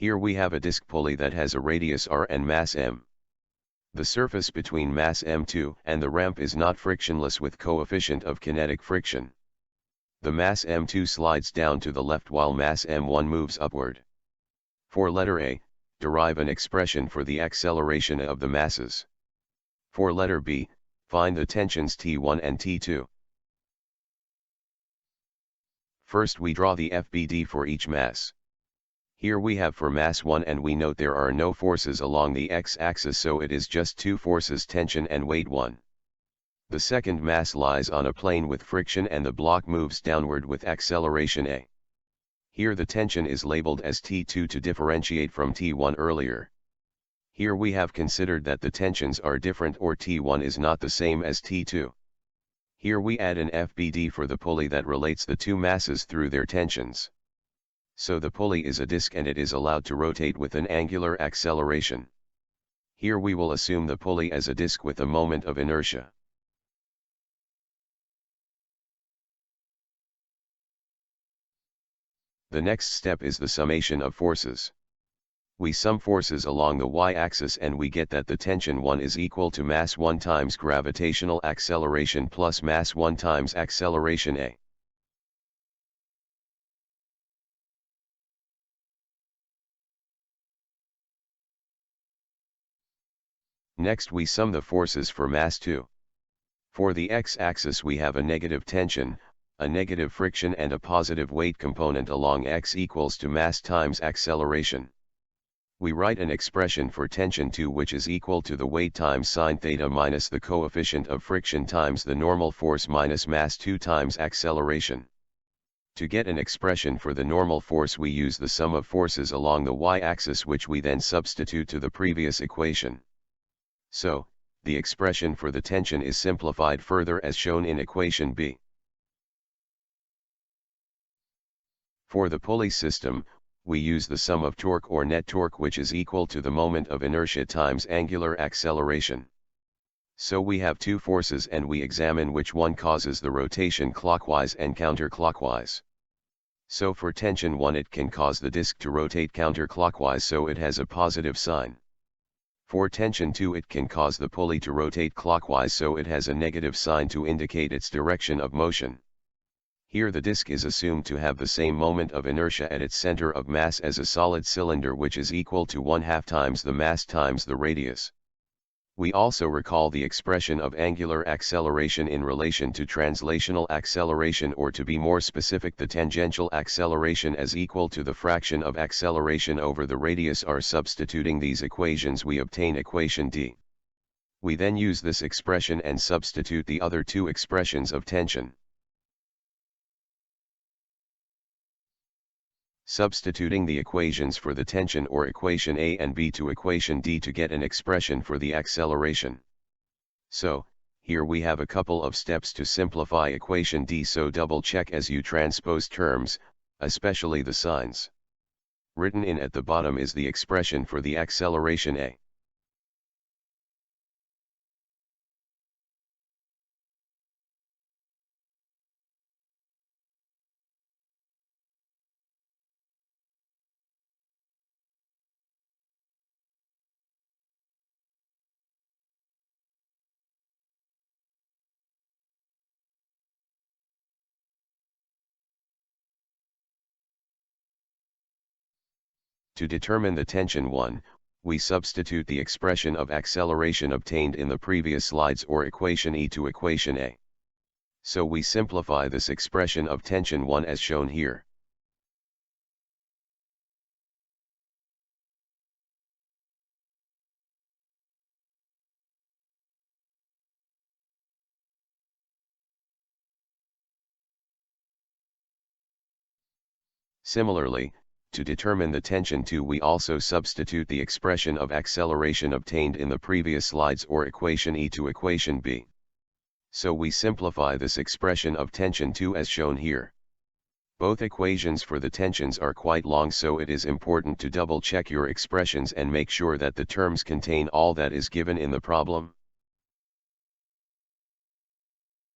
Here we have a disc pulley that has a radius r and mass m. The surface between mass m2 and the ramp is not frictionless with coefficient of kinetic friction. The mass m2 slides down to the left while mass m1 moves upward. For letter A, derive an expression for the acceleration of the masses. For letter B, find the tensions T1 and T2. First we draw the FBD for each mass. Here we have for mass 1 and we note there are no forces along the x-axis, so it is just two forces, tension and weight 1. The second mass lies on a plane with friction and the block moves downward with acceleration A. Here the tension is labeled as T2 to differentiate from T1 earlier. Here we have considered that the tensions are different, or T1 is not the same as T2. Here we add an FBD for the pulley that relates the two masses through their tensions. So the pulley is a disc and it is allowed to rotate with an angular acceleration. Here we will assume the pulley as a disc with a moment of inertia. The next step is the summation of forces. We sum forces along the y-axis and we get that the tension 1 is equal to mass 1 times gravitational acceleration plus mass 1 times acceleration A. Next we sum the forces for mass 2. For the x-axis we have a negative tension, a negative friction and a positive weight component along x equals to mass times acceleration. We write an expression for tension 2 which is equal to the weight times sine theta minus the coefficient of friction times the normal force minus mass 2 times acceleration. To get an expression for the normal force we use the sum of forces along the y-axis, which we then substitute to the previous equation. So, the expression for the tension is simplified further as shown in equation B. For the pulley system, we use the sum of torque or net torque, which is equal to the moment of inertia times angular acceleration. So we have two forces and we examine which one causes the rotation clockwise and counterclockwise. So for tension 1 it can cause the disc to rotate counterclockwise, so it has a positive sign. For tension 2 it can cause the pulley to rotate clockwise, so it has a negative sign to indicate its direction of motion. Here the disc is assumed to have the same moment of inertia at its center of mass as a solid cylinder, which is equal to 1/2 times the mass times the radius. We also recall the expression of angular acceleration in relation to translational acceleration, or to be more specific, the tangential acceleration, as equal to the fraction of acceleration over the radius r. Substituting these equations we obtain equation D. We then use this expression and substitute the other two expressions of tension. Substituting the equations for the tension, or equation A and B, to equation D to get an expression for the acceleration. So, here we have a couple of steps to simplify equation D, so double check as you transpose terms, especially the signs. Written in at the bottom is the expression for the acceleration A. To determine the tension 1, we substitute the expression of acceleration obtained in the previous slides, or equation E, to equation A. So we simplify this expression of tension 1 as shown here. Similarly, to determine the tension 2 we also substitute the expression of acceleration obtained in the previous slides, or equation E, to equation B. So we simplify this expression of tension 2 as shown here. Both equations for the tensions are quite long, so it is important to double check your expressions and make sure that the terms contain all that is given in the problem.